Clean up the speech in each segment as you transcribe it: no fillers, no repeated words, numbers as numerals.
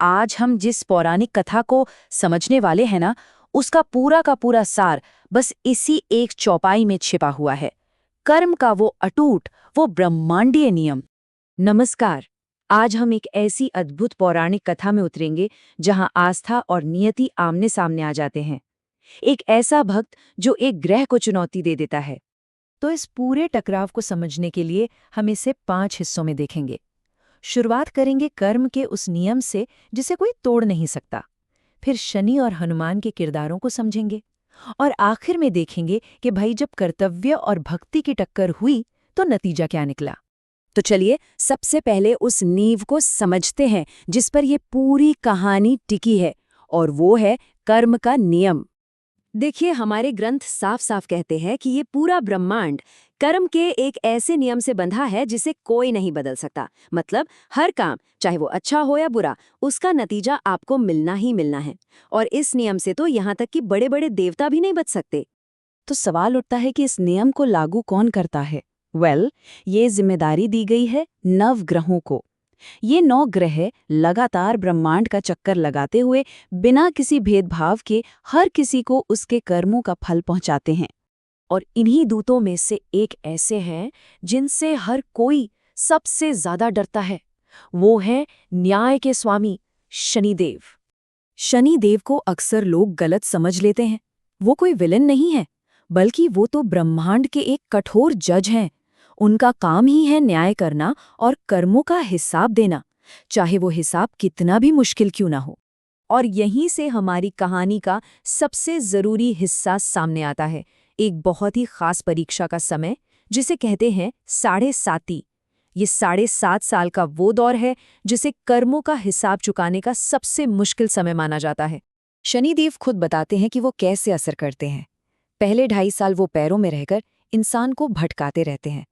आज हम जिस पौराणिक कथा को समझने वाले हैं ना, उसका पूरा का पूरा सार बस इसी एक चौपाई में छिपा हुआ है। कर्म का वो अटूट, वो ब्रह्मांडीय नियम। नमस्कार। आज हम एक ऐसी अद्भुत पौराणिक कथा में उतरेंगे जहां आस्था और नियति आमने सामने आ जाते हैं। एक ऐसा भक्त जो एक ग्रह को चुनौती दे देता है। तो इस पूरे टकराव को समझने के लिए हम इसे 5 हिस्सों में देखेंगे। शुरुआत करेंगे कर्म के उस नियम से जिसे कोई तोड़ नहीं सकता। फिर शनि और हनुमान के किरदारों को समझेंगे और आखिर में देखेंगे कि भाई जब कर्तव्य और भक्ति की टक्कर हुई तो नतीजा क्या निकला। तो चलिए सबसे पहले उस नींव को समझते हैं जिस पर ये पूरी कहानी टिकी है, और वो है कर्म का नियम। देखिए, हमारे ग्रंथ साफ साफ कहते हैं कि ये पूरा ब्रह्मांड कर्म के एक ऐसे नियम से बंधा है जिसे कोई नहीं बदल सकता। मतलब हर काम, चाहे वो अच्छा हो या बुरा, उसका नतीजा आपको मिलना ही मिलना है। और इस नियम से तो यहाँ तक कि बड़े बड़े देवता भी नहीं बच सकते। तो सवाल उठता है कि इस नियम को लागू कौन करता है? ये जिम्मेदारी दी गई है नवग्रहों को। ये 9 ग्रह लगातार ब्रह्मांड का चक्कर लगाते हुए बिना किसी भेदभाव के हर किसी को उसके कर्मों का फल पहुंचाते हैं। और इन्हीं दूतों में से एक ऐसे हैं जिनसे हर कोई सबसे ज्यादा डरता है। वो है न्याय के स्वामी शनिदेव। शनिदेव को अक्सर लोग गलत समझ लेते हैं। वो कोई विलन नहीं है, बल्कि वो तो ब्रह्मांड के एक कठोर जज हैं। उनका काम ही है न्याय करना और कर्मों का हिसाब देना, चाहे वो हिसाब कितना भी मुश्किल क्यों ना हो। और यहीं से हमारी कहानी का सबसे जरूरी हिस्सा सामने आता है, एक बहुत ही खास परीक्षा का समय, जिसे कहते हैं 7.5। ये 7.5 साल का वो दौर है जिसे कर्मों का हिसाब चुकाने का सबसे मुश्किल समय माना जाता है। शनिदेव खुद बताते हैं कि वो कैसे असर करते हैं। पहले 2.5 साल वो पैरों में रहकर इंसान को भटकाते रहते हैं।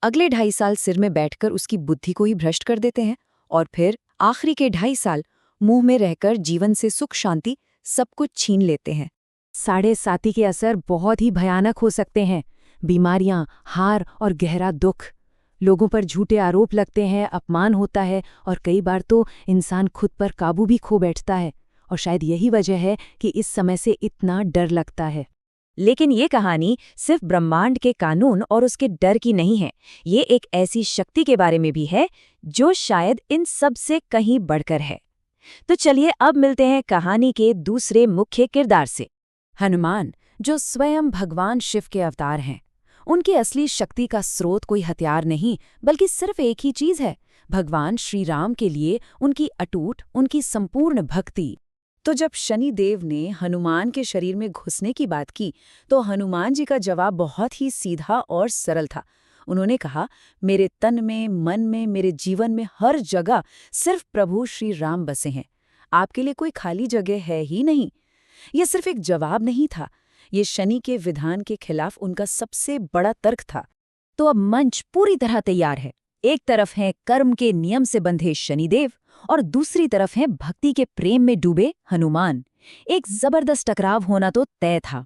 अगले 2.5 साल सिर में बैठकर उसकी बुद्धि को ही भ्रष्ट कर देते हैं। और फिर आखिरी के 2.5 साल मुंह में रहकर जीवन से सुख शांति सब कुछ छीन लेते हैं। 7.5 के असर बहुत ही भयानक हो सकते हैं। बीमारियां, हार और गहरा दुख। लोगों पर झूठे आरोप लगते हैं, अपमान होता है और कई बार तो इंसान खुद पर काबू भी खो बैठता है। और शायद यही वजह है कि इस समय से इतना डर लगता है। लेकिन ये कहानी सिर्फ ब्रह्मांड के कानून और उसके डर की नहीं है। ये एक ऐसी शक्ति के बारे में भी है जो शायद इन सब से कहीं बढ़कर है। तो चलिए अब मिलते हैं कहानी के दूसरे मुख्य किरदार से, हनुमान, जो स्वयं भगवान शिव के अवतार हैं। उनकी असली शक्ति का स्रोत कोई हथियार नहीं, बल्कि सिर्फ एक ही चीज है, भगवान श्री राम के लिए उनकी अटूट, उनकी संपूर्ण भक्ति। तो जब शनिदेव ने हनुमान के शरीर में घुसने की बात की, तो हनुमान जी का जवाब बहुत ही सीधा और सरल था। उन्होंने कहा, मेरे तन में, मन में, मेरे जीवन में हर जगह सिर्फ प्रभु श्री राम बसे हैं। आपके लिए कोई खाली जगह है ही नहीं। यह सिर्फ एक जवाब नहीं था, ये शनि के विधान के खिलाफ उनका सबसे बड़ा तर्क था। तो अब मंच पूरी तरह तैयार है। एक तरफ है कर्म के नियम से बंधे शनिदेव और दूसरी तरफ है भक्ति के प्रेम में डूबे हनुमान। एक जबरदस्त टकराव होना तो तय था।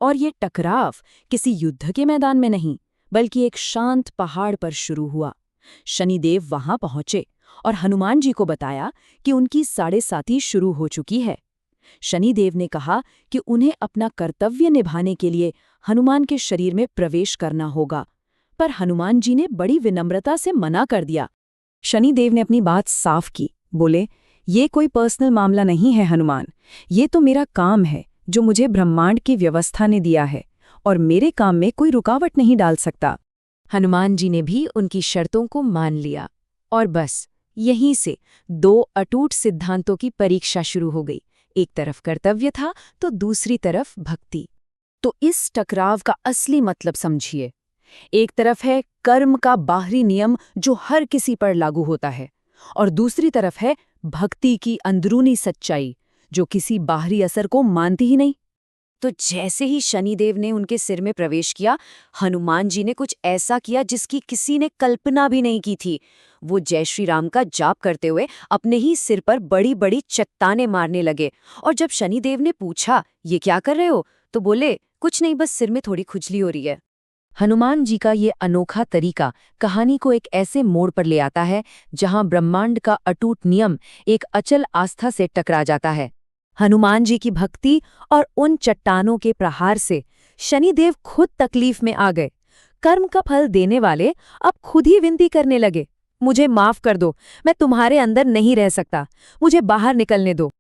और ये टकराव किसी युद्ध के मैदान में नहीं, बल्कि एक शांत पहाड़ पर शुरू हुआ। शनिदेव वहां पहुंचे और हनुमान जी को बताया कि उनकी 7.5 शुरू हो चुकी है। शनिदेव ने कहा कि उन्हें अपना कर्तव्य निभाने के लिए हनुमान के शरीर में प्रवेश करना होगा, पर हनुमान जी ने बड़ी विनम्रता से मना कर दिया। शनिदेव ने अपनी बात साफ की, बोले, ये कोई पर्सनल मामला नहीं है हनुमान, ये तो मेरा काम है जो मुझे ब्रह्मांड की व्यवस्था ने दिया है, और मेरे काम में कोई रुकावट नहीं डाल सकता। हनुमान जी ने भी उनकी शर्तों को मान लिया, और बस यहीं से 2 अटूट सिद्धांतों की परीक्षा शुरू हो गई। एक तरफ कर्तव्य था तो दूसरी तरफ भक्ति। तो इस टकराव का असली मतलब समझिए। एक तरफ है कर्म का बाहरी नियम जो हर किसी पर लागू होता है, और दूसरी तरफ है भक्ति की अंदरूनी सच्चाई जो किसी बाहरी असर को मानती ही नहीं। तो जैसे ही शनिदेव ने उनके सिर में प्रवेश किया, हनुमान जी ने कुछ ऐसा किया जिसकी किसी ने कल्पना भी नहीं की थी। वो जय श्री राम का जाप करते हुए अपने ही सिर पर बड़ी बड़ी चट्टानें मारने लगे। और जब शनिदेव ने पूछा, ये क्या कर रहे हो, तो बोले, कुछ नहीं, बस सिर में थोड़ी खुजली हो रही है। हनुमान जी का ये अनोखा तरीका कहानी को एक ऐसे मोड़ पर ले आता है जहां ब्रह्मांड का अटूट नियम एक अचल आस्था से टकरा जाता है। हनुमान जी की भक्ति और उन चट्टानों के प्रहार से शनिदेव खुद तकलीफ में आ गए। कर्म का फल देने वाले अब खुद ही विनती करने लगे, मुझे माफ कर दो, मैं तुम्हारे अंदर नहीं रह सकता, मुझे बाहर निकलने दो।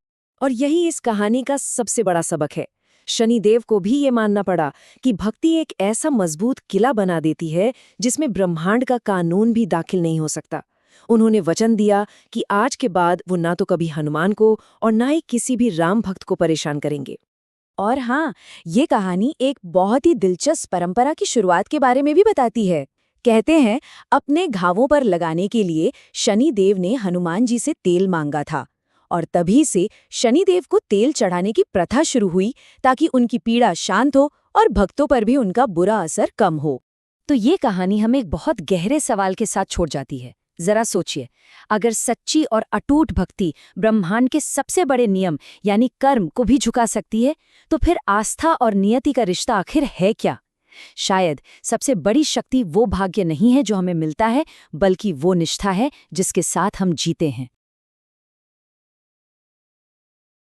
और यही इस कहानी का सबसे बड़ा सबक है। शनिदेव को भी ये मानना पड़ा कि भक्ति एक ऐसा मजबूत किला बना देती है जिसमें ब्रह्मांड का कानून भी दाखिल नहीं हो सकता। उन्होंने वचन दिया कि आज के बाद वो ना तो कभी हनुमान को और ना ही किसी भी राम भक्त को परेशान करेंगे। और हाँ, ये कहानी एक बहुत ही दिलचस्प परंपरा की शुरुआत के बारे में भी बताती है। कहते हैं, अपने घावों पर लगाने के लिए शनिदेव ने हनुमान जी से तेल मांगा था और तभी से शनिदेव को तेल चढ़ाने की प्रथा शुरू हुई ताकि उनकी पीड़ा शांत हो और भक्तों पर भी उनका बुरा असर कम हो। तो ये कहानी हमें एक बहुत गहरे सवाल के साथ छोड़ जाती है। जरा सोचिए, अगर सच्ची और अटूट भक्ति ब्रह्मांड के सबसे बड़े नियम यानी कर्म को भी झुका सकती है, तो फिर आस्था और नियति का रिश्ता आखिर है क्या? शायद सबसे बड़ी शक्ति वो भाग्य नहीं है जो हमें मिलता है, बल्कि वो निष्ठा है जिसके साथ हम जीते हैं।